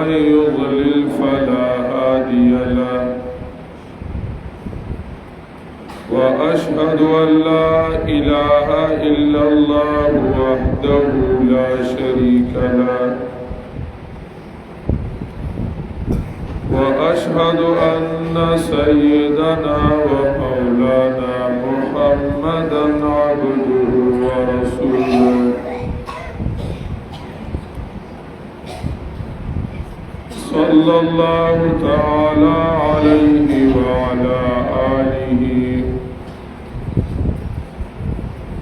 ومن يضلل فلا هادي له وأشهد أن لا إله إلا الله وحده لا شريك له وأشهد أن سيدنا ومولانا محمدا عبده ورسوله صلى الله تعالى عليه وعلى آله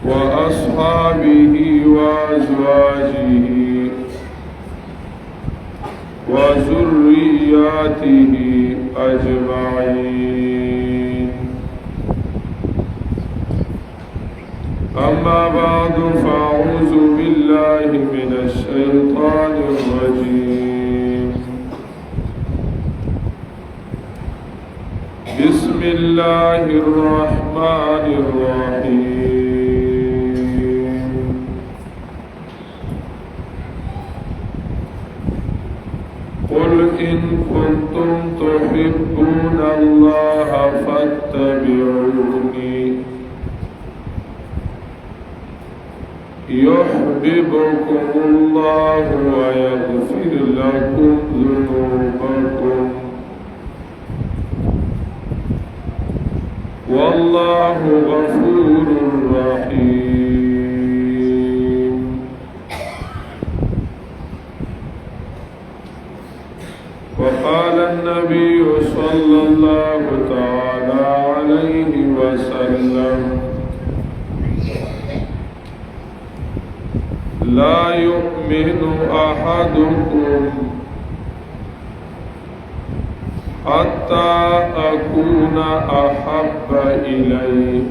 وأصحابه وأزواجه وذرياته أجمعين. أما بعد فأعوذ بالله من الشيطان الرجيم. بسم الله الرحمن الرحيم. قل إن كنتم تحبون الله فاتبعوني يحببكم الله ويغفر لكم ذنوبكم والله غفور رحيم. وقال النبي صلى الله تعالى عليه وسلم لا يؤمن أحدكم حتى أكون أحب إليه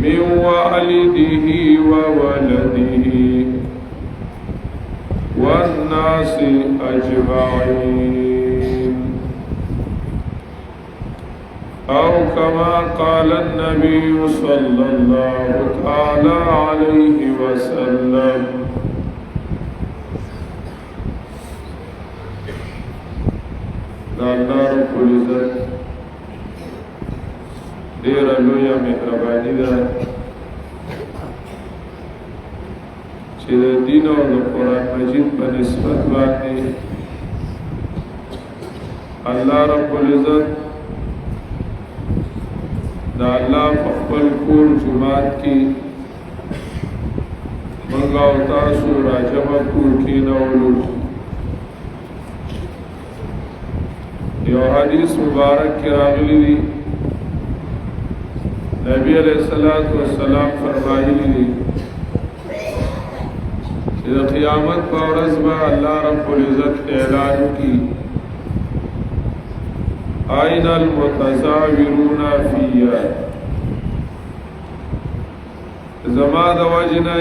من والده وولده والناس أجمعين أو كما قال النبي صلى الله تعالى عليه وسلم. الله رب العزت دیر لویا مهربانی ده چې د دین او د قرآن مجید په نسبت باندې الله رب العزت دا الله په خپل کور جماعت کې موږ او تاسو راجمع کور کېنولو. یو حدیث مبارک کی راغلی دی نبی علیہ السلام فرمایلی دی چې د قیامت په ورځ به الله رب العزت اعلان کی أين المتزاورون فيها زما د وجنه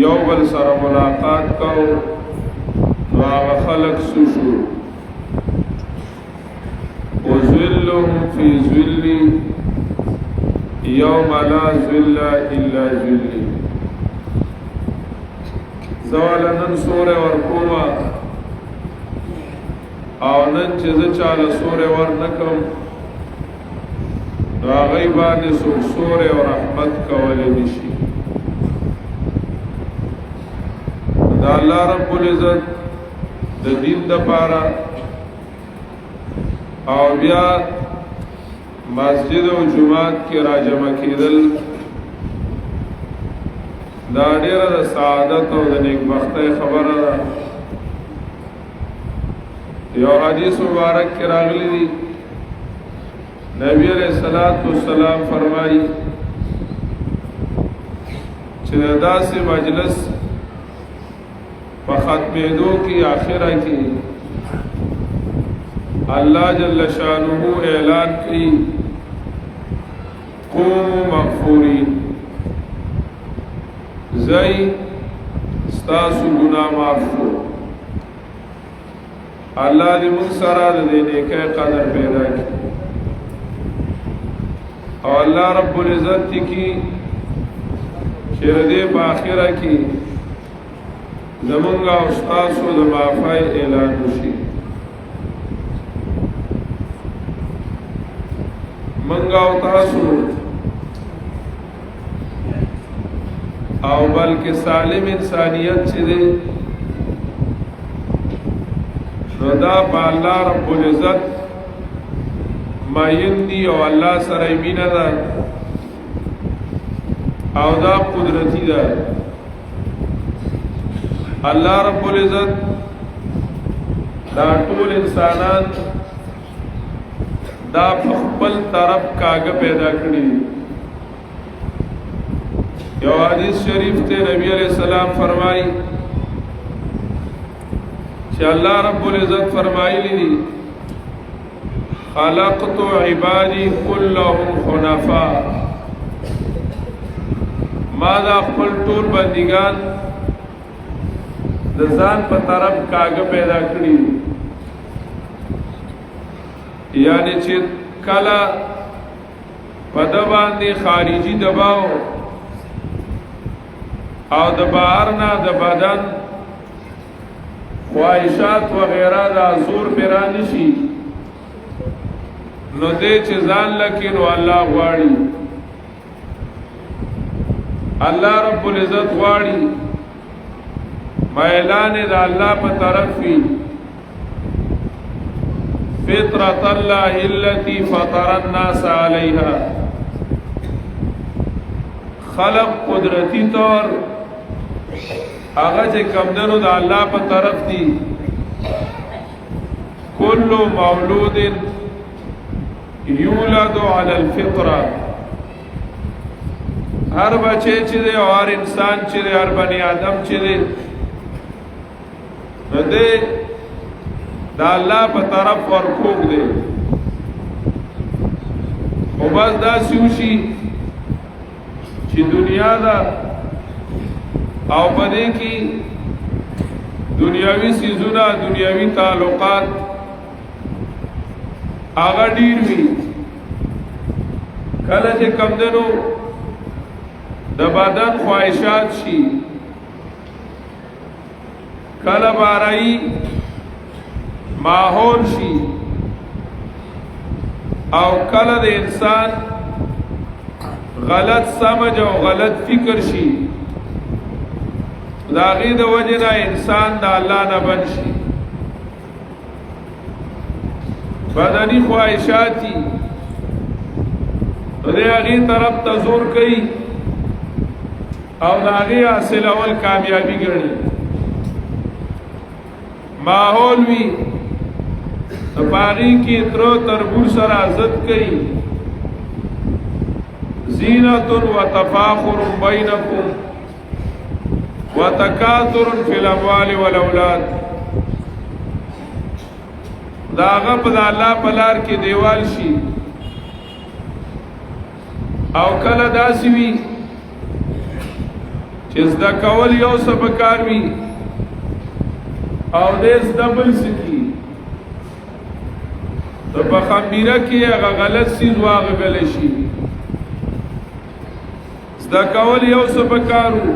یو بل سره ملاقات کو نو هغه خلق سوشو وظلهم في ظل يوم لا ظل إلا ظل. زوالا نن سوره ورکوما او نن چې زه چاله سوره ور نکم نو هغه باندې سوره او رحمت کولی نشي. دا الله رب العزت د دین د پاره او بیا مسجد او جماعت کې راجمع کېدل دا ډېره د سعادت او د نیکبختۍ خبره ده. یو حدیث مبارک کې راغلی دی نبی علیہ السلام فرمایي چې داسې مجلس په ختمېدو کې آخره کې اللہ جل شانہ اعلان کی قوموا مغفورین زئی ستاسو گناہ معاف شو. اللہ دی من سرا دے نیکے قدر پیدا کی اور اللہ رب العزت کی شردے باخرہ کی زمونږه او ستاسو د معافی اعلان وشي. منګه او تاسو او بلکې سالم انسانیت چې دی نو دا په الله رب العزت ماین دی او الله سره مینه ده او دا قدرتی ده. الله رب العزت دا ټول انسانان دا خپل طرف کاغه پیدا کړی. یو حدیث شریف ته نبی علیہ السلام فرمایي چې الله رب العزت فرمایلی دي خلقت عبادی كلهم حنفاء. ما دا خپل ټول بندگان د ځان په طرف کاغه پیدا کړی، یعنی چې کله په د باندې خارجي دباو او د بهر نه د بدن خواهشات وغیرہ دا زور پیرانی شي نو دې چې ځان لکه نو الله غواړي. الله رب العزت غواړي مایلان د الله په طرف وي. فطرة الله التي فطر الناس عليها. خلق قدرتی طور هغه چې کمدنو د الله په طرف دي. كل مولود یولد علی الفطره. هر بچه چې دی او هر انسان چې دی هر بنی آدم چې دی نو دی دا الله په طرف ورکوک دی. او بس دا سیوشي چې دنیا دا او پدې کې دنیاوی سیزونه دنیاوی تعلقات آغا ډیر وی. کله چې کمدنو د بدن خواهشات شي، کله بارایی ماحول شي او کله د انسان غلط سمجھ او غلط فکر شي، دا غي د وجنه انسان د الله نه بنشي. بدنی خواهشاتی دې هغه طرف ته زور کوي او دا غي حاصل اول کامیابی ګڼي. ماحول وی باغی کی ترو تربور سره عزت کوي. زینت و تفاخر بینکم وتکاثر فی الاموال والاولاد. داغه په الله پلار کې دیوال شي او کله داسي وي چې زدا کول یو سبکار وي او دې زدبل سکی د بخمبيره کې هغه غلط سیز واغبل شي. زدا کول یو سبکارو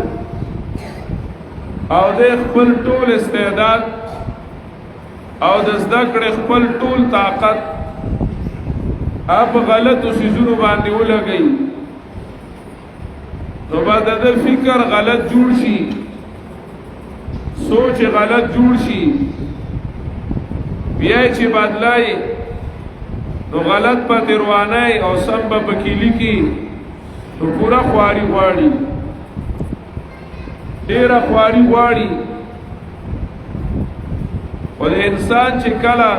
او د خپل ټول استعداد او د زده کړې خپل ټول طاقت اب غلطو سيزونو باندې ولګي نو بعد د فکر غلط جوړ شي، سوچ غلط جوړ شي، بیا چې بدلای نو غلط پاتې روانای او سم به بکیلی کی نو پورا خواري غواړي، ډیر خواري غواړي. او د انسان چې کله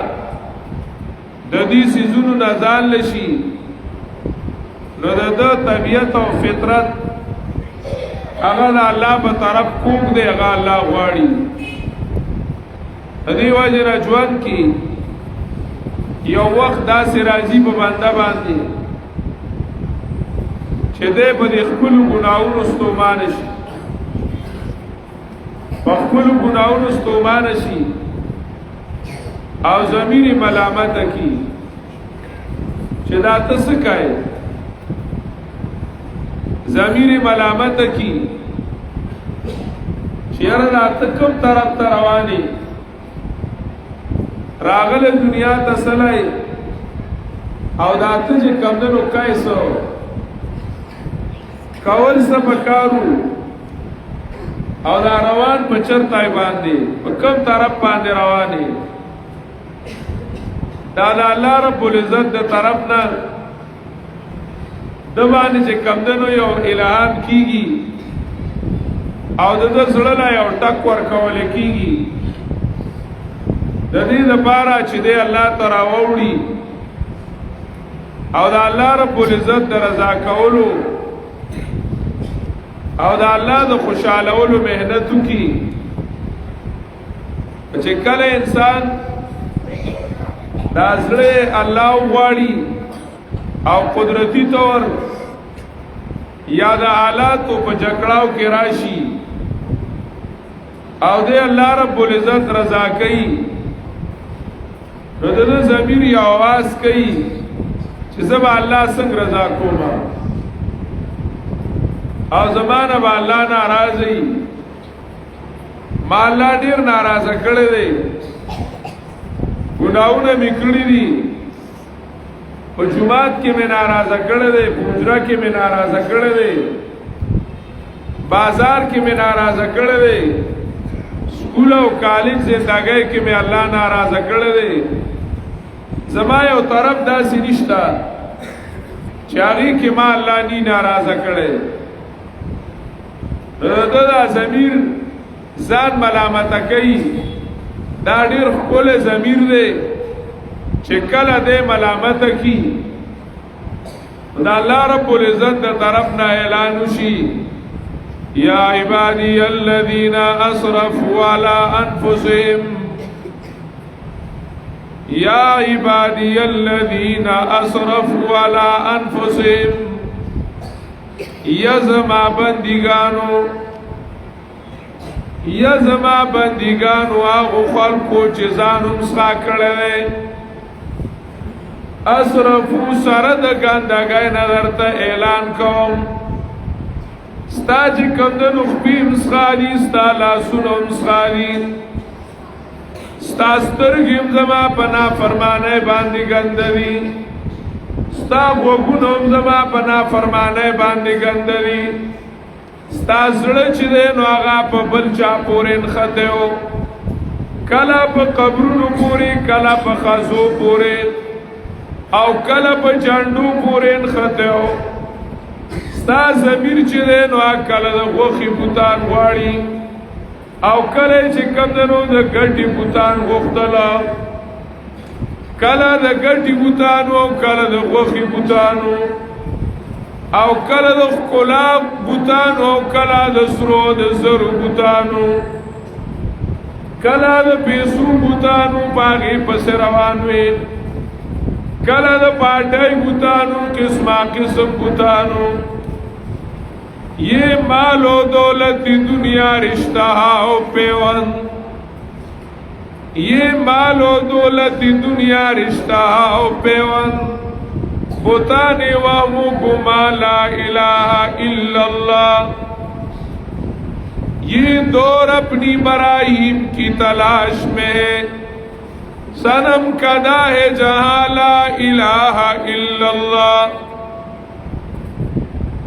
د دې سيزونو نزال لشي نو د طبيعت او فطرت هغه الله په طرف کوم دی، هغه الله غواړي. دې وجه نه ژوند کې یو وخت داسې راځي په بنده باندې چې دې په خپل ګناہوں ستومان شي، په خپل ګناہوں ستومان شي او ضمیر ملامت کی چې دا تاسو کوي، ضمیر ملامت کی چیرې راته کوم طرف ته رواني راغله دنیا ته سلای او دا ته چې کمدنو کایسو کول سپکارو او دا روان په چرتای باندې په کوم طرف باندې رواني دا د الله رب العزت د طرف نه د باندې چې کمدنو یو الهام کیږي او د زړه لا یو ټک ورکول کیږي د دې لپاره چې د الله تعالی ووري او د الله رب العزت د رضا کولو او د الله د خوشالولو مهنت وکي چې کله انسان دا زړه الله غواړي او قدرتی طور یا د حالاتو په جګړاو کې راشي او د الله رب العزت رضا کوي نو د ضمیر یو आवाज کوي چې زما الله څنګه رضا کوم او زمانه با الله ناراضي ما الله ډیر ناراضه کړی دی ګناونه میکړی دي په جمعات کې مې ناراضه کړی دی په حجره کې مې ناراضه کړی دی بازار کې مې ناراضه کړی دی سکول او کالج زندګۍ کې مې الله ناراضه کړی دی زما یو طرف داسې نشته چې هغې کې ما الله نی ناراضه کړی دا ضمیر ځان ملامته کوي دا ډېر ښکلی ضمیر دی چې کله دې ملامته کی دا الله رب العزت د طرف نه اعلان وشي یا عبادی الذین اسرفوا علی انفسهم یا عبادی الذین اسرفوا علی انفسهم یا زما بندگانو هغه خلکو چې ځانو مسخا کړی اسرفو سره د ګندګۍ نظر ته اعلان کوم ستا چې کوم د نخبی مسخالي ستا لاسونو مسخالي ستا سترګې زما په نافرمانۍ باندې ګندوي ستا غوږونه زما په نافرمانۍ باندې ګندوي ستا زړه چې دی نو هغه په بل چا پورې نښتی و کله په قبرونو پورې کله په ښځو پورې او کله په جنډو پورې نښتی و ستا ضمیر چې دی نو کله د غوښې بوتان غواړي او کله چې کوم دی نو د ګټې بوتان غوښتله کله د ګټې بوتانو او کله د غوښې بوتانو او کله د ښکلا بوتانو او کله د سرو د زرو بوتانو کله د پیسو بوتانو باغې پسې روان وي کله د پاټۍ بوتانو قسمه قسم بوتانو یہ مال و دولت دنیا رشتہ او پیوند یہ مال و دولت دنیا رشتہ او پیوند بتانے وامو گما لا الہ الا اللہ یہ دور اپنی براہیم کی تلاش میں ہے صنم کدا ہے جہاں لا الہ الا اللہ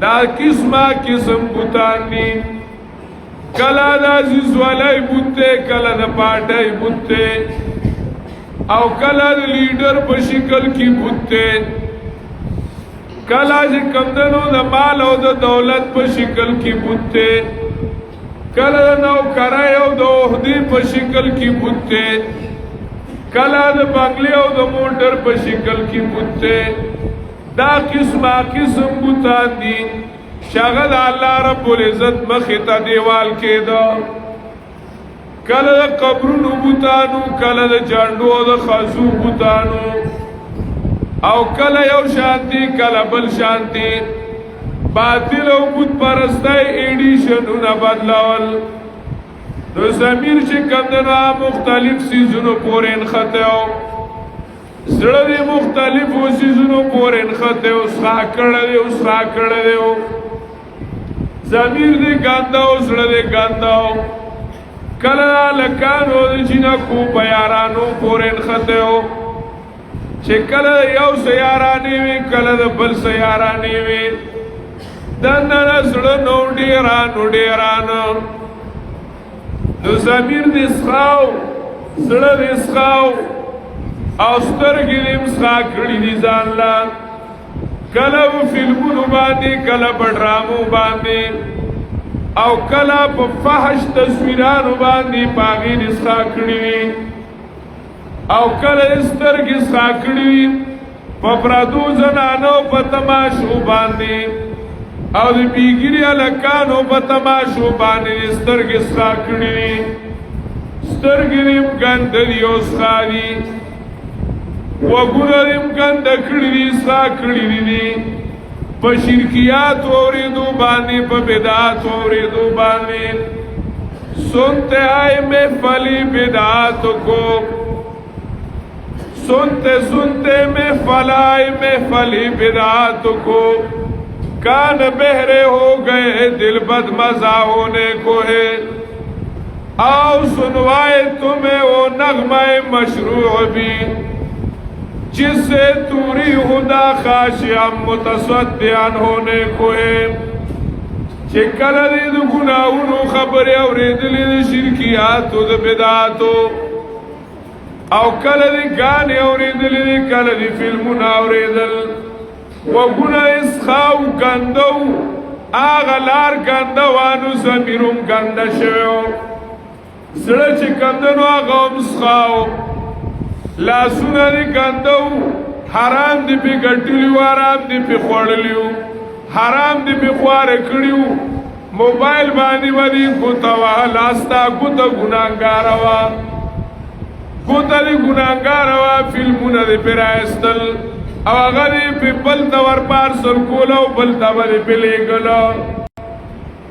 دا قسمہ قسم بتانی کلا دا زیزوالی بوتے کلا دا پاٹای بوتے او کلا دا لیڈر پا شکل کی بوتے کلا جی کمدنو دا مال او دا دولت پا شکل کی بوتے کلا دا نوکرائی او دا عہدی پا شکل کی بوتے کلا دا بنگلی او دا موٹر پا شکل کی بوتے دا قسمہ قسم بوتان دی شاغل اللہ رب العزت مخیطا دیوال کے دا کل دا قبرونو بوتانو کل دا جانڈو دا خازو بوتانو او کل یو شانتی کل بل شانتی باطل او بوت پرستای ایڈیشنو نبدلول نو زمیر چه کمدنو مختلف سیزونو پورین خطیو زړه دې مختلفو سيزونو پورې نښتی او سخا کړی او سخا کړی او ضمیر دې ګنده او زړه دې ګنده کله لکانو د جنکو په یارانو پورې نښتیو چې کله یو سیارانی وي کله د بل سیارانی وي دننه زړه نو ډیرانو نو ضمیر دې سخاو زړه دې سخاو او سترګې دې مسخا کړي دي ځان لا کله په فلمونو باندې کله په ډرامو باندې او کله په فحش تصویرانو باندې پاغي دې سخا کړي او کله سترګې سخا کړي په پردو زنانو په تماشو باندې او د بیګری الکانو په تماشو باندې سترګې سخا کړي سترګې دې ګند دي او سخا دي وګوره دې ګند کړي دي سخا کړي دي په شرکیات اوریدو باندې په بدعات اوریدو باندې سنتے آئے محفلی بدعات کو سنتے سنتے محفلائے محفلی بدعات کو کان بہرے ہو گئے دل بد مزہ ہونے کو ہے آؤ سنوائے تمہیں وہ نغمہ مشروع بھی جس سے توری خدا خاشعم متصدیان ہونے کو ہے چکل دید گناہونو خبر اوریدلی دی شرکیاتو دی بدعاتو او کل دی گانی اوریدلی دی کل دی فلمون اوریدل وگونا اسخاو گندو آغا لار گندوانو زمیرم گند شویو زڑا چه گندنو آغا امسخاو لاسونا دی گندو حرام دی پی گٹلیو حرام دی پی خوڑلیو حرام دی پی خوار کڑیو موبائل بانی ودی گوتاوا لاستا گوتا گناہگاروا گوتا دی گناہگاروا فلمون دی پی رائستل او غدی پی بلتا ورپارسل کولاو بلتا ودی پی لیگلا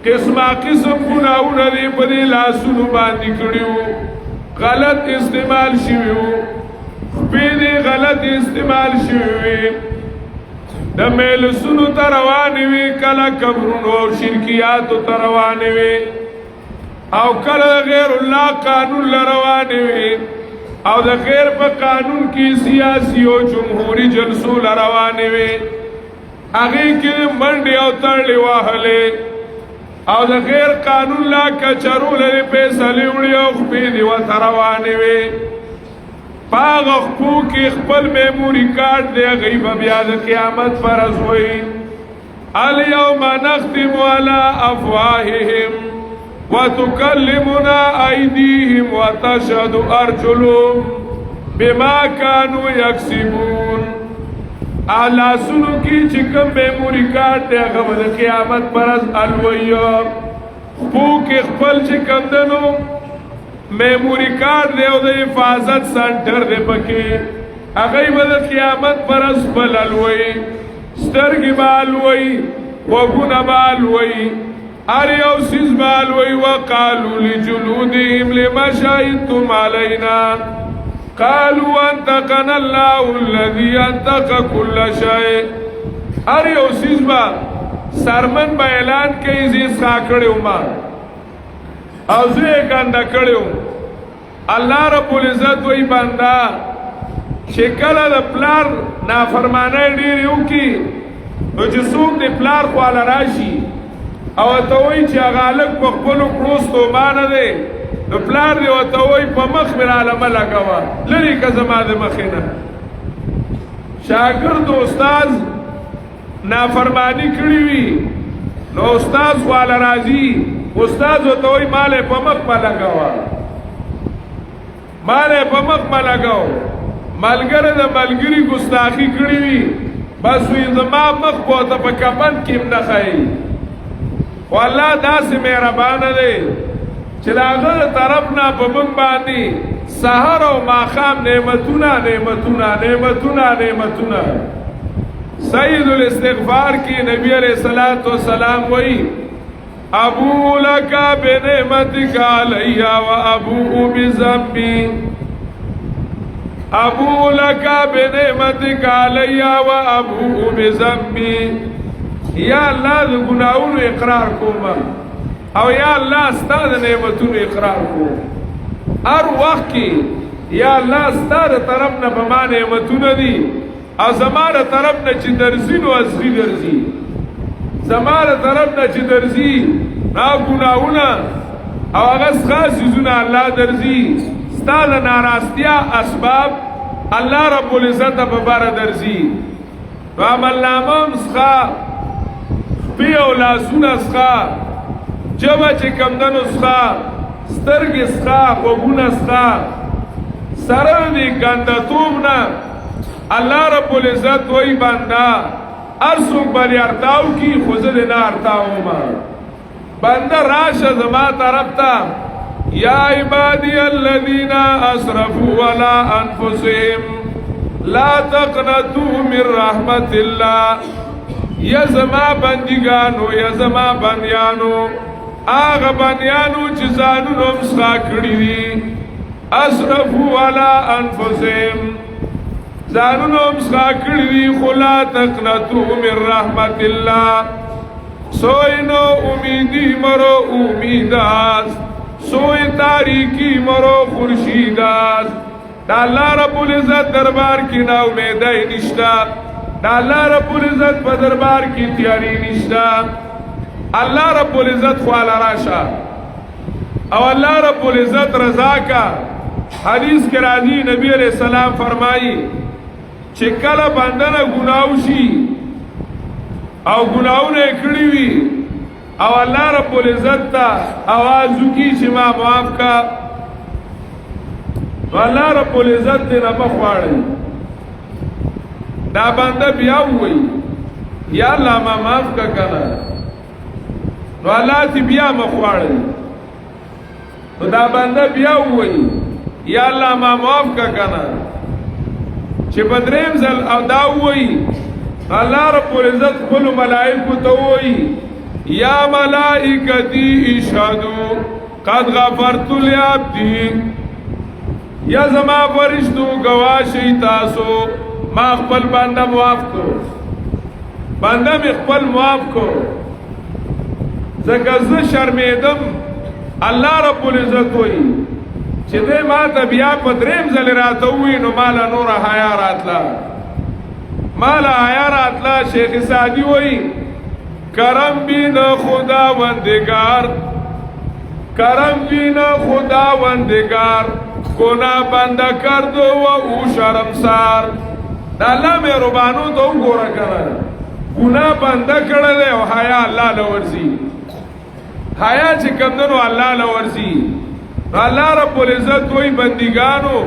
قسمہ قسم گناہون دی پی دی لاسونو باندی کڑیو غلط استعمال شویو پیدی غلط استعمال شوی د میل سنو تروانی وی کلا کبرونو شرکیاتو تروانی وی او کلا غیر اللہ قانون لروانی وی او د غیر پا قانون کی سیاسی و جمہوری جلسو لروانی وی اگی کی منڈی او ترلی واحلے او د غیر قانون لا کچرو لری پیسا لیوڑی او خبیدی و تروانی وی پاغ اخپو کی خپل میموری کارڈ دے غیب بیاد قیامت فرض ہوئی الیوم نختم علی افواہہم وتکلمنا ایدیہم وتشہد ارجلہم بما کانوا یکسبون آلہ سنو کی چکم میموری کارڈ دے غیب قیامت فرض الوئی خپو کی خپل چکم دنو میموری کارڈ دے او دے حفاظت سنٹر دے پکے اگئی بدا قیامت پر اسپل الوئی سترگی بالوئی وگن بالوئی اری او سیز بالوئی وقالو لجلودهم لما شاہدتم علینا قالو انتقنا اللہ الذي انتق کل شئے اری او سیز با سرمن با اعلان کئی زیز ساکڑے عمر او زوی گنده کڑیو اللہ رب العزت وی بنده شکل دا پلار نافرمانه دیریو کی نو جسوک دی پلار خوالا راشی او اتوی چی اغالک پا خپلو کروستو مانه دی نو پلار دی اتوی پا مخ من عالم لگوا لری کزما دی مخینا شاگرد و استاز نافرمانی کڑیوی نو استاز خوالا رازی استاد و توی مال پمک ملگاوا مال پمک ملگاو ملگر دا ملگری گستاخی کری وی بس وی زما مخ پوتا پا کپن کم نخائی واللہ دا سی مہربان دے چلاغر طرفنا پا من باندی سہر و ماخام نعمتونا نعمتونا نعمتونا نعمتونا سید الاستغفار کی نبی علیہ السلام وی ابو لکا بنعمتک علی و ابو بذنبی ابو لکا بنعمتک علی و ابو بذنبی یا اللہ دو گناہونو اقرار کوما او یا الله ستاسو نعمتونو اقرار کو هر وخت کې یا الله ستاسو طرف نه په ما نعمتونه دي او زماره طرف نه چې درځي نو اصلي درځي زماره طرف نه چې درځي نا ګناونه او هغه خاص زونه الله درځي ستاسو ناراستیا اسباب الله رب العزت په بار درځي عمل نامم څخه پیو لاسونه څخه جمع چې کمدنو څخه سترګې څخه غوږونه څخه سره دې ګندتوب نه الله رب العزت وای بندا ارسو بری ارتاو کی خوزه دې نه ارتاو ما بندا راشه زما طرف ته یا عبادی الذین اسرفوا علی انفسهم لا تقنطوا من رحمت الله یا زما بندگانو یا زما بندیانو آغا بندیانو چی زانونو مسخا کری دی اسرفوا علی انفسهم زانونو مسخا کری دی خلا تقنطوا من رحمت الله سوئی نو امیدی مرو امیداز سوئی تاریکی مرو خورشیداز دا اللہ رب العزت دربار کی نا امیدائی نشتا دا اللہ رب العزت پا دربار کی تیاری نشتا اللہ رب العزت خوالا راشا او اللہ رب العزت رضا کا حدیث کے راضی نبی علیہ السلام فرمائی چکل بندنا گناوشی او گناونه کړی وی او الله رب العزت تا आवाज وکي چې ما معاف کا الله رب العزت دې نه بخواړي دا بنده بیا وای یا الله ما معاف کا کنه نو الله دې بیا مخواړي نو دا بنده بیا وای یا الله ما معاف کا کنه چې بدریم زل او دا وای اللہ رب العزت کل ملائکو توئی یا ملائکتی اشہدو قد غفرت لعبدی یا زما فرشتو گواشی تاسو ما اخپل بندہ معاف کو بندہ میں اخپل معاف کو زکز شرمیدم اللہ رب العزت ہوئی چھ دے ما تبیا پدریم زل راتوئی نو مالا نور حیا راتلا مالا آیا راتلا شیخ سعدی وئی کرم بین خداوندگار کرم بین خداوندگار گناہ بندہ کردو و او شرمسار دا اللہ مہربانو تو گورا کرا گناہ بندہ کردے و حیا اللہ لورزی حیا چکمدنو اللہ لورزی اللہ رب العزت وئی بندگانو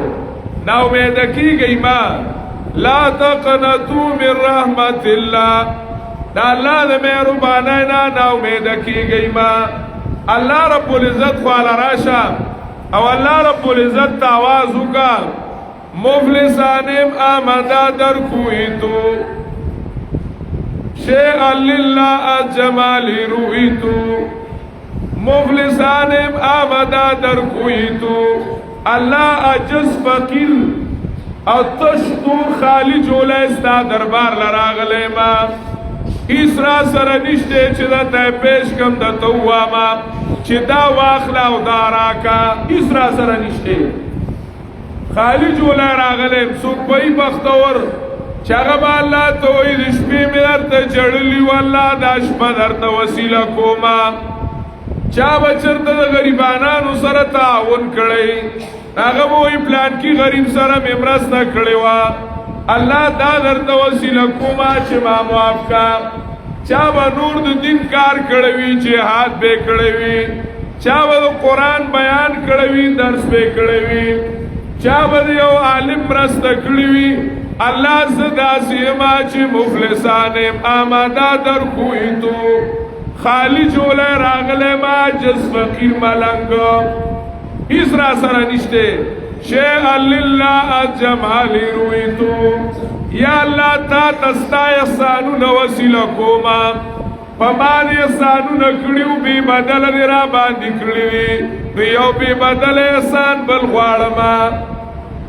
نا امیدکی گئی ماں لا تقنطوا من رحمت اللہ دا اللہ دا مہربانینا نا امید کی گئی ما اللہ رب العزت خوالا راشا او اللہ رب العزت تاوازو کا مفلسانم آمدہ در کوئی تو شیئا للہ جمالی روئی تو مفلسانم آمدہ در کوئی تو اللہ عجز فقیر او تشتور خالی جوله استا دربار لراغله ما اسرا سره نشته چې دا ته پیش کم د تووا ما چې دا واخلا او دارا کا اسرا سره نشته خالی جوله راغله څوک په بختور چاغه الله ته وې شپې مې درته جړلی والله دا شپه درته وسیله کوما چا بچرته د غریبانو سره تعاون کړی هغه وې پلان کې غریب سره ممرسته کړی وا الله دا درته وسیله کوما چې ما معاف کا چا به نور د دین کار کړی جهاد به کړی چا به قرآن بیان کړی درس به کړی چا به یو عالم مرسته کړی الله زدا سیما چې مفلسان آماده در کوی تو خالی جوله راغله ما جس فقیر ملنگ اسرا سره نشته شیء لله جمالی روی تو یا الله تا تستا احسانو نو وسیله کوما پمان احسانو نکړیو به بدل دی را باندې کړی یو به بدل احسان بل غواړما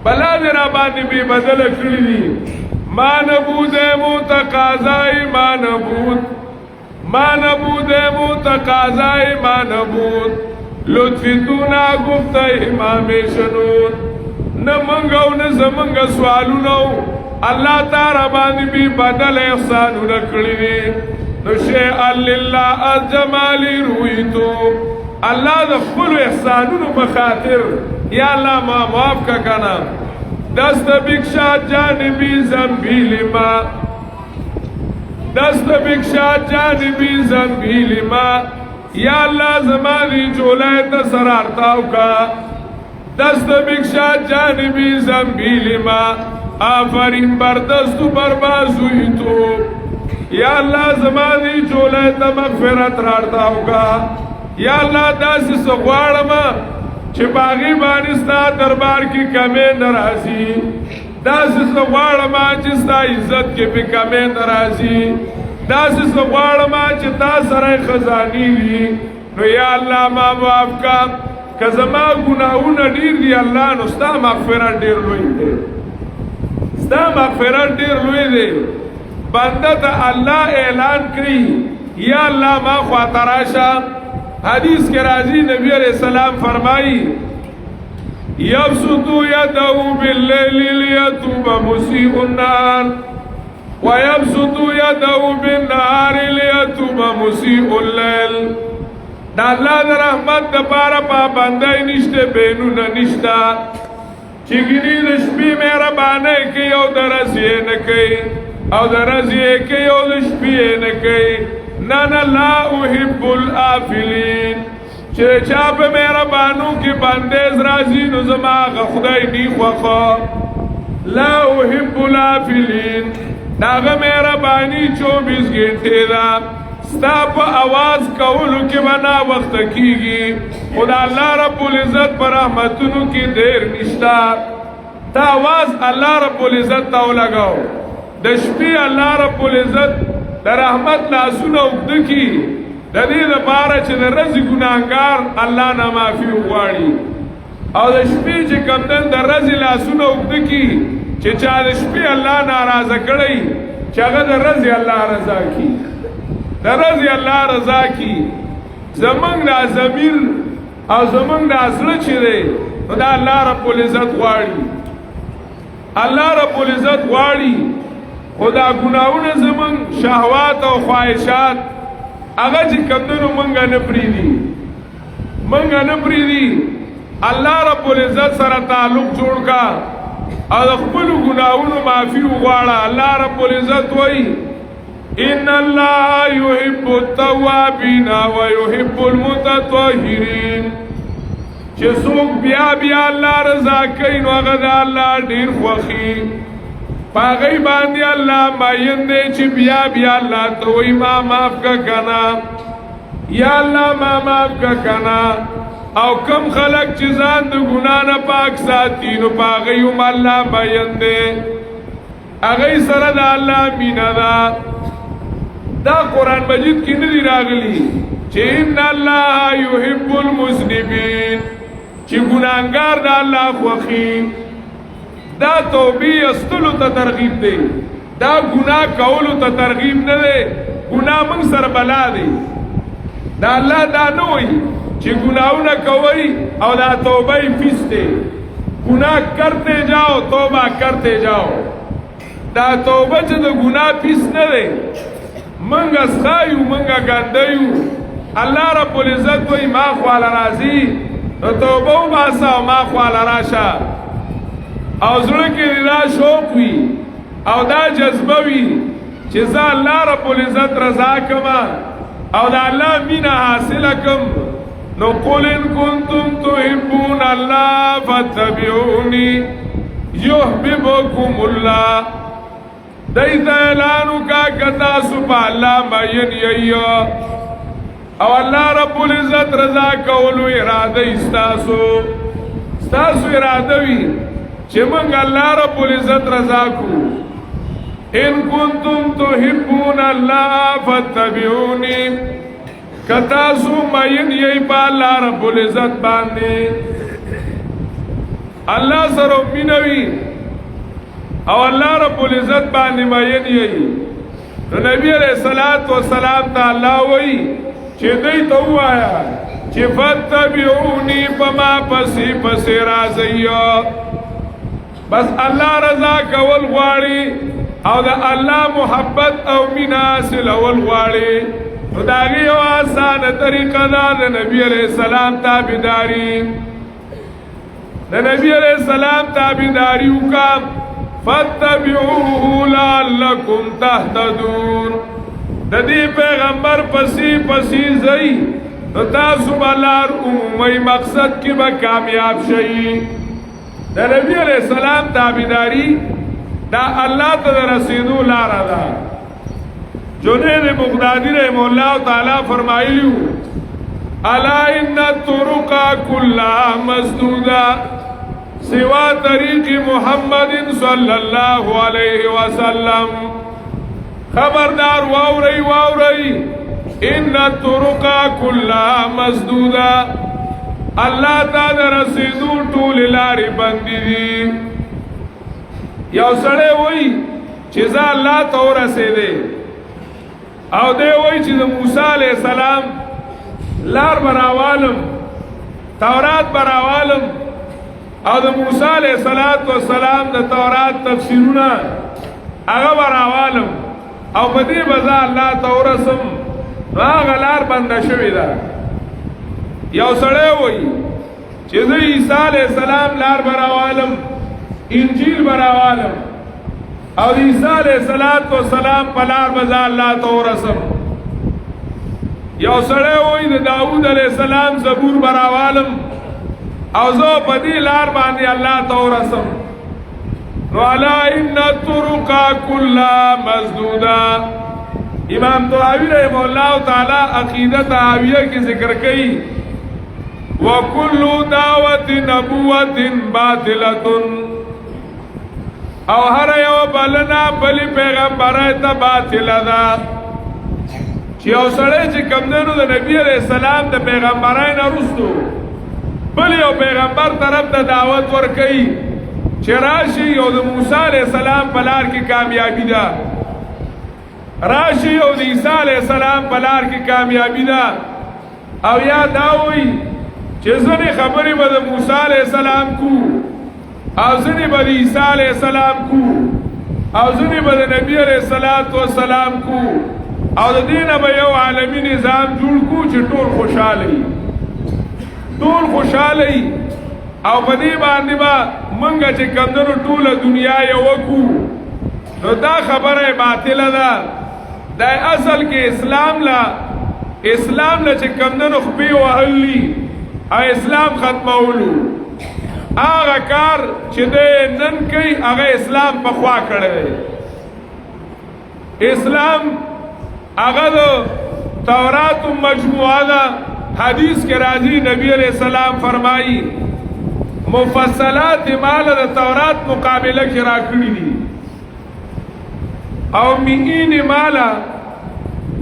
بلا دی را باندې به بدل کړی ما نبود متقاضای ما ما نبود متقاضای ما نبود لطفی تونا گفت امام شنود نمنگو نزمنگ سوالونو اللہ تعالی باندې بی بدل احسانو نکڑی نو شیئا للہ الجمالی رویتو اللہ دا خپلو احسانونو بخاطر یا اللہ ما معاف کا کنا دست بکشا جانبی زنبیل ما دست بکشا جانبی زنبیل ما یا اللہ زمانی چولائے تسرارتاو کا دست بکشا جانبی زنبیل ما آفرین بردستو بربازوی تو یا اللہ زمانی چولائے تا مغفرت رارتاو کا یا اللہ داسی سغوارما چه باغی بانستا دربار کی کمی نرازی داسی سغوارما چه ستا عزت کی پی کمی نرازی داسی سغوارما چه تا سرائی خزانی لی نو یا اللہ ما معاف کا کزما گناہون دیر دی اللہ نو ستا مغفرت دیر لوئی دے ستا مغفرت دیر لوئی دے بندہ تا اللہ اعلان کری یا اللہ ما خواتراشا حدیث کے راضی نبی علیہ السلام فرمائی یبسطو یدہو باللیل لیتوب مسیح النار ویبسطو یدہو بالنہار لیتوب مسیح اللیل دا اللہ دا رحمت دا پارا پابندائی نشتے بینو نشتا چگنی دشپی میرا بانے کی او دا رضیے نکی او دا رضیے کی او دشپیے نکی نانا لا احب الافلین چرے چاپ میرا بانو کی بندیز رازی نزماغ خدای نی خوخا لا احب الافلین ناغا میرا بانی 24 گھنٹے دا ستا پا آواز کولو کی بنا وقت کیگی خدا اللہ رب العزت پر رحمتنو کی دیر نشتا تا آواز اللہ رب العزت تاو لگاو دشپی اللہ رب العزت در رحمت لاسونه اوږده کی د دې لپاره چې د رزق ګناهګار الله نه معافي وغواړي او د شپې چې کمدن د رزق لاسونه اوږده کی چې چا د شپې الله ناراضه کړي چې هغه د رزق الله رضا کی د رزق الله رضا کی زمنګ د ضمیر او زمنګ د اصل چې دی نو دا الله رب العزت غواړي الله رب العزت غواړي خدا گناہون زمان شہوات و خواہشات اگا چی کمدنو منگا نپریدی اللہ رب العزت سر تعلق جوڑ کا اخبر گناہون معافی اغواڑا اللہ رب العزت وئی ان اللہ یحب التوابین و یحب المتطہرین چی سوک بیا بیا اللہ رضا کئی و اغدا اللہ دیر خوخی پاگئی باندی اللہ مائن دے چی بیا بیا اللہ توئی ما معاف کا کنا یا اللہ ما معاف کا کنا او کم خلق چیزان دو گنانا پاک ساتی نو پاگئیم اللہ مائن دے اگئی سرد اللہ مینا دا قرآن مجید کی ندی راگلی چی ان اللہ یحب المذنبین چی گناہگار دا اللہ خوخی دا توبی استلو تا ترغیب دے دا گناہ کولو تا ترغیب نہ دے گناہ منگ سر بلا دے دا اللہ دا نوئی چی گناہو نہ کوئی او دا توبی فیس دے گناہ کرتے جاؤ توبہ کرتے جاؤ دا توبہ چی دا گناہ فیس نہ دے منگا سخائیو منگا گندیو اللہ رب العزت وی ما خوالا رازی توبہ باسا ما خوالا راشا او زړه کې دا شوق وي او دا جذبه وي چې زه الله رب العزت رضا کما او دا الله مینا حاصله کم نو قل ان کنتم تحبون الله فاتبعوني يحببكم الله دیت اعلانو کا کتا سبح الله مین ییا او الله رب العزت رضا کولو اراده استاسو اراده وی چه منگ اللہ رب العزت رضا کو ان کنتم تحبون اللہ فاتبعونی کتاسو مین یہی پا اللہ رب العزت باندے اللہ سر امینوی او اللہ رب العزت باندے مین یہی نو نبی علیہ الصلوۃ والسلام ته الله وی چې دوی ته وایا چې فتبعونی پما پسی پسی راځي بس الله رضا کول غواړي او د الله محبت او مینا سلول غواړي نو داغي یو آسان طریقه ده د نبی علیہ السلام تابعداري د نبی علیہ السلام تابعداري وکم فتبعوه لعلکم تهتدون د دې پیغمبر پسی پسی زئی نو تاسو بلار عمومی مقصد کې به کامیاب شئ د نبی علیہ السلام تابعداري دا الله ته رسیدو لار ده جنید بغدادی رحمہ اللہ تعالی فرمایلیو الا ان الطرق كلها مسدوده سوا طریق محمد صلی اللہ علیہ وسلم خبردار واوری ان الطرق كلها مسدوده اللہ تعالی رسیدو ټول لارې بندې دي یو سړی وای چې ځا الله ته ورسېده او دی وای چې د موسی علیہ السلام لار براوالم تورات براوالم او د موسی علیہ السلام د تورات تفسیرونه هغه براوالم او په دې بزا الله ته ورسم هغه لار بند شوې ده یو سړی وای چې د عیسی علیہ السلام لار براوالم انجیل براوالم او عیسی علیہ السلام په لار بزا الله ته ورسم یو سړی وای د داوود علیہ السلام زبور براوالم او زو بدی لار باندې الله ته ورسم ولا ان الطرق كلها مسدوده امام طحاوی رحمہ اللہ تعالی عقیدہ طحاویہ کی ذکر کئی وكل دعوت نبوت باطلۃ او هر یو بلنا بلی پیغمبر ته باطل ده چې اوسړه چې کمندونو د نبی علیہ السلام د پیغمبرانو وروستو بل یو پیغمبر طرف ته دعوت ورکړي چې راشي او د موسی علیہ السلام په لار کې کامیابی ده راشي او د عیسی علیہ السلام په لار کې کامیابی ده او یا دا وایي چې ځنې خبرې به د موسی علیہ السلام کو او ځنې به د عیسی علیہ السلام کو او ځنې به د نبی علیہ السلام کو او د دینه به یو عالمی نظام جوړ کو چې ټول خوشاله وي ټول خوشاله او په دې باندې با منګه چې کمندونو ټوله دنیا یو وکو نو دا خبره باطله ده دا اصل کې اسلام لا چې کمندونو خپې وهلی او اسلام ختمولو هغه کار چې د نن کوي هغه اسلام په خوا کړی اسلام هغه د تورات مجموعه ده حدیث کے راضی نبی علیہ السلام فرمائی مفصلات مال د تورات مقابله کې راکړي دي او مئین مال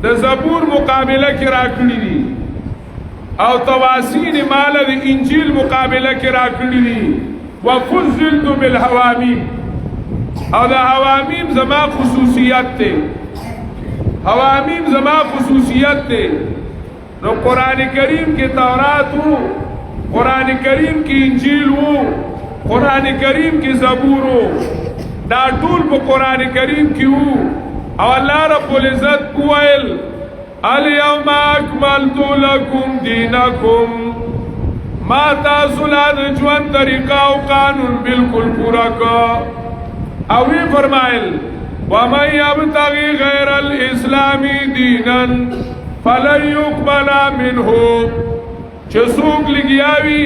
د زبور مقابله کې راکړي دي او تواسین مال د انجیل مقابله کې راکړي دي وفضلت بالحوامیم او د حوامیم زما خصوصیت ته حوامیم زما خصوصیت ته نو قرآن کریم کی تورات ہو قرآن کریم کی انجیل ہو قرآن کریم کی زبور ہو دا ټول په قرآن کریم کی ہو او اللہ رب العزت قوائل الیوم اکملت لکم دینکم ما تاصلات جوان طریقہ و قانون بالکل پورا کا اوی فرمائل ومن یبتغی غیر الاسلامی دینن فلن يقبل منه چسوک لگیاوی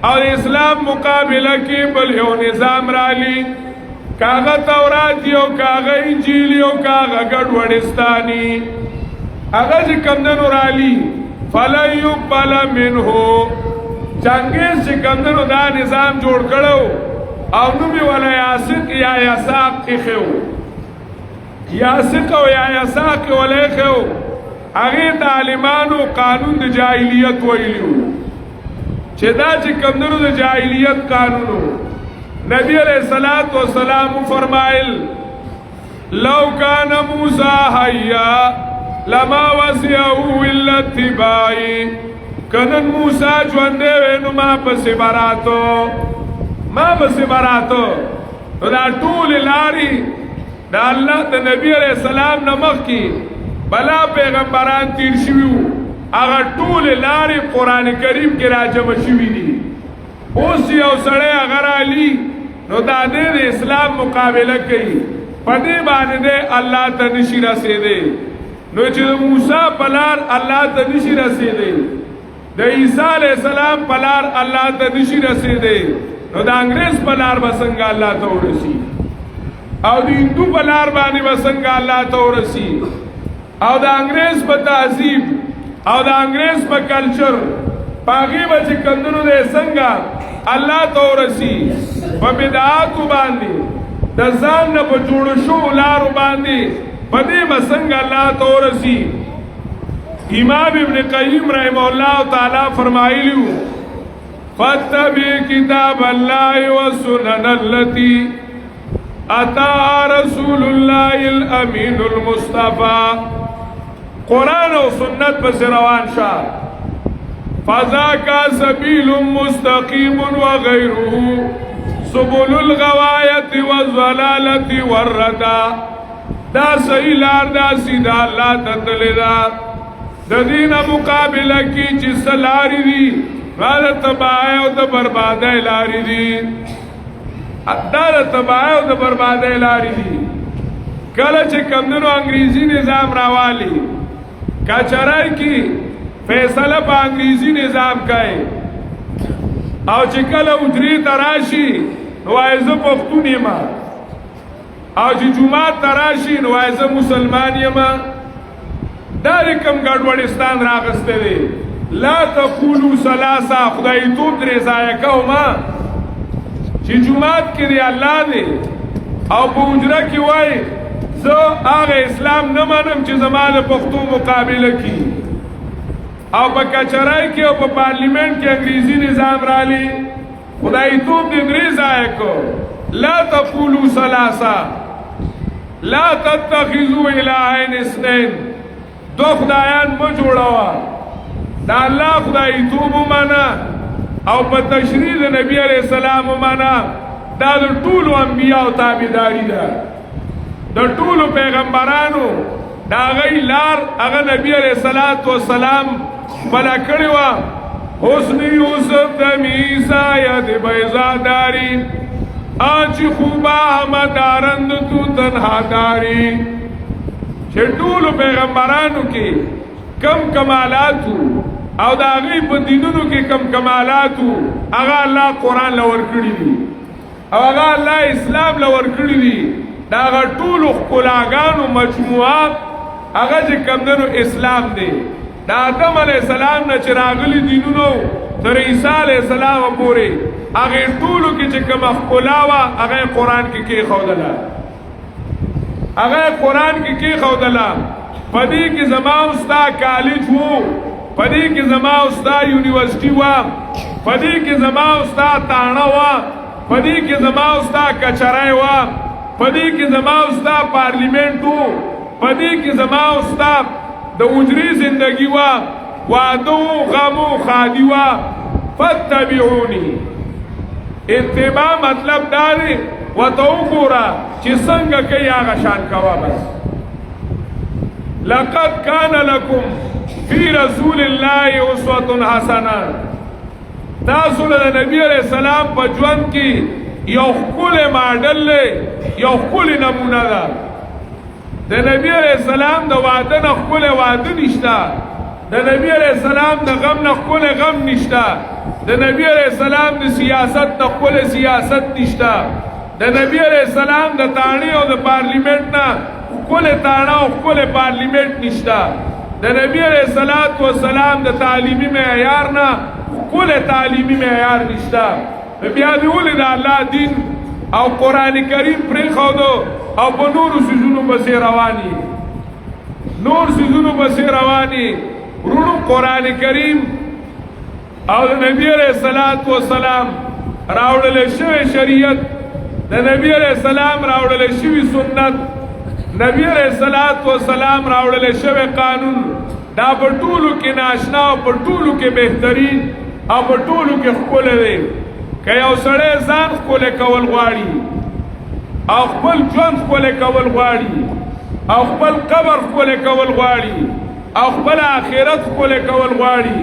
اور اسلام مقابلہ کی بل یو نظام رالی کاغا تورات یو کاغا انجیل یو کاغا گڑوڑستانی اگر چی کمدنو رالی فلن يقبل منه چنگیز چی کمدنو دا نظام جوڑ کرو او نمی والا یاسق یا یساق اخیو یاسق و یا یساق والا اخیو اغه طالبانو قانون د جاہلیت ویلو چې دا چې کمندونو د جاہلیت قانونو نبی علیہ الصلوۃ والسلام فرمایل لو کان موسی حیا لما وسعه الا اتباعی کنن موسی ژوندې نو ما پسې براتو دا ټول لاري دا الله د نبی علیہ السلام نمخ کی بلا پیغمبران تیر شویو هغه ټول لاري قران کریم کې راجم شوی دي اوس یو سړی اگر علی نو دا د اسلام مقابله کوي پدې باندې الله ته نشي رسیدي نو چې موسی پلار الله ته نشي رسیدي د عیسی علیہ السلام پلار الله ته نشي رسیدي نو د انګريز پلار بسنګ الله ته ورسي او د هندو پلار باندې بسنګ الله ته ورسي او د انګريز په تهذیب او د انګريز په کلچر پاغي بچ کندنو د څنګه الله ته ورسي په بدعات باندې د ځان نه په جوړ شو لارو باندې پدې بسنګ الله ته ورسي امام ابن قیم رحم الله تعالی فرمایلیو فاتبع کتاب الله والسنن التي اتى رسول الله الامين المصطفى قرآن و سنت پر روان شاه فذاك سبيل مستقيم وغيره سبل الغواية والضلالة والردى دا صحیح لار دا سیدھا اللہ تدلدا دا دین مقابلہ کی چی سلاری دی دا تباہی و دا بربادی لاری دی دا تباہی و دا بربادی لاری دی کله چې کمدنو انگریزی نظام راوالی کچرائی کی فیصله په انگریزی نظام کئی او چې کله ادری تراشی نوائزه پختونی ما او چې جماعت تراشی نوائزه مسلمانی ما داری کم گڑوڑستان راغسته دی لا تقولو سلاسا خدای توب در ازایکو ما چې جماعت کی دی اللہ دی او په اجرہ کی وائی زه هغه اسلام نه منم چې زماده پښتو مقابله کی او په کچرای کې او په پارلیمنت کې انګریزي نظام رالی خدای توب دې درې ځای کو لا تقولوا ثلاثه لا تتخذوا الهين اثنين دو خدایان مو جوړوا دا الله خدای توب معنا او په تشریع نبی عليه السلام معنا دا ټول انبیاء او تابعداري ده د ټولو پیغمبرانو دا غي لار هغه نبی عليه الصلاه والسلام بلا کړی و حسن یوسف د میسا ید بیزاداری اج خوبا همدارند تو تنها داری چې ټولو پیغمبرانو کې کم کمالات او دا غي په دینونو کې کم کمالات هغه الله قران لور کړی دي او هغه الله اسلام لور کړی دي دا ټول خلاګانو مجموعه هغه چې کمندونو اسلام دی دا آدم علیہ السلام نه چراغلی دینونو تر عیسی علیہ السلام پورې هغه ټولو کې چې کوم خلاوا هغه قران کې خودلا هغه قران کې خودلا پدې کې زما استا کالج وو پدې کې زما استا یونیورسيټي وا پدې کې زما استا تاڼه وا پدې کې زما استا کچرای وا پدې کې زما استاد پارلیمنتو پدې کې زما استاد د اجري زندگی وا وادو غمو خادي وا فتبعوني اتباع مطلب دا دی وتوګورا چې څنګه کوي هغه شان کوا بس لقد كان لكم في رسول الله اسوه حسنه تاسو له نبی عليه السلام په ژوند کې یو خپل ماډل له یو خپل نمونه ده د نبی علیہ السلام د وعده نه خپل وعده نشته د نبی علیہ السلام د غم نه خپل غم نشته د نبی علیہ السلام د سیاست نه خپل سیاست نشته د نبی علیہ السلام د تانی او د پارلیمنت نه خپل تانا او خپل پارلیمنت نشته د نبی علیہ السلام د تعلیمی معیار نه خپل تعلیمی معیار نشته بیا دی ولې د الله دین او قران کریم پر خودو او په نور سيزونو بسې رواني نور سيزونو بسې رواني ورونو قران کریم او نبی عليه الصلاه والسلام راوړل شوی شریعت د نبی عليه السلام راوړل شوی سنت نبی علیہ الصلوۃ والسلام راوړل شوی قانون دا په ټولو کې ناشنا او په ټولو کې بهترین او په ټولو کې خپل دی که یو سړی ځان خپل کول غواړي او خپل ژوند خپل کول غواړي او خپل قبر خپل کول غواړي او خپل آخرت خپل کول غواړي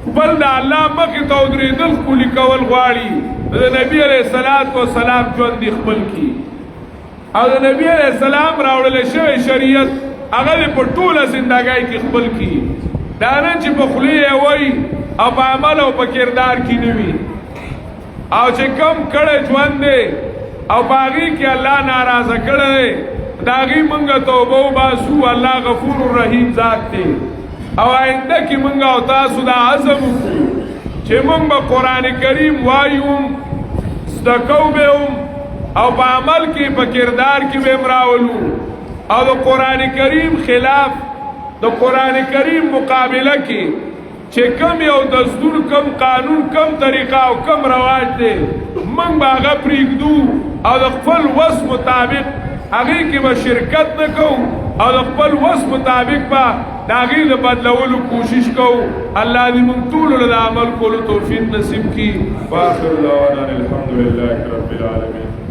خپل د الله مخې ته ودرېدل خپل کول غواړي د نبی علیہ الصلوۃ والسلام ژوند دی خپل کی او د نبی علیہ السلام راوړل شوی شریعت هغه په ټوله زندګۍ کې خپل کی دا نه چې په خولې یې وایي او په عمل او په کردار کې نه وي او چې کم کړی ژوند دی او په هغې کې الله ناراضه کړی دی د هغې مونږ توبه وباسو الله غفور رحیم ذات دی او آینده کې مونږ او تاسو دا عزم وکړو چې مونږ به قرآن کریم وایو زده کوو به او په عمل کې په کردار کې به مراولو او د قرآن کریم خلاف د قرآن کریم مقابله کې چې کم یو دستور کم قانون کم طریقه او کم رواج دی موږ به هغه پرېږدو او د خپل وس مطابق هغې کې به شرکت نه کوو او د خپل وس مطابق به د هغې د بدلولو کوشش کوو الله دې موږ ټولو له د عمل کولو توفیق نصیب کړي. واخر دعوانا الحمد لله رب العالمین.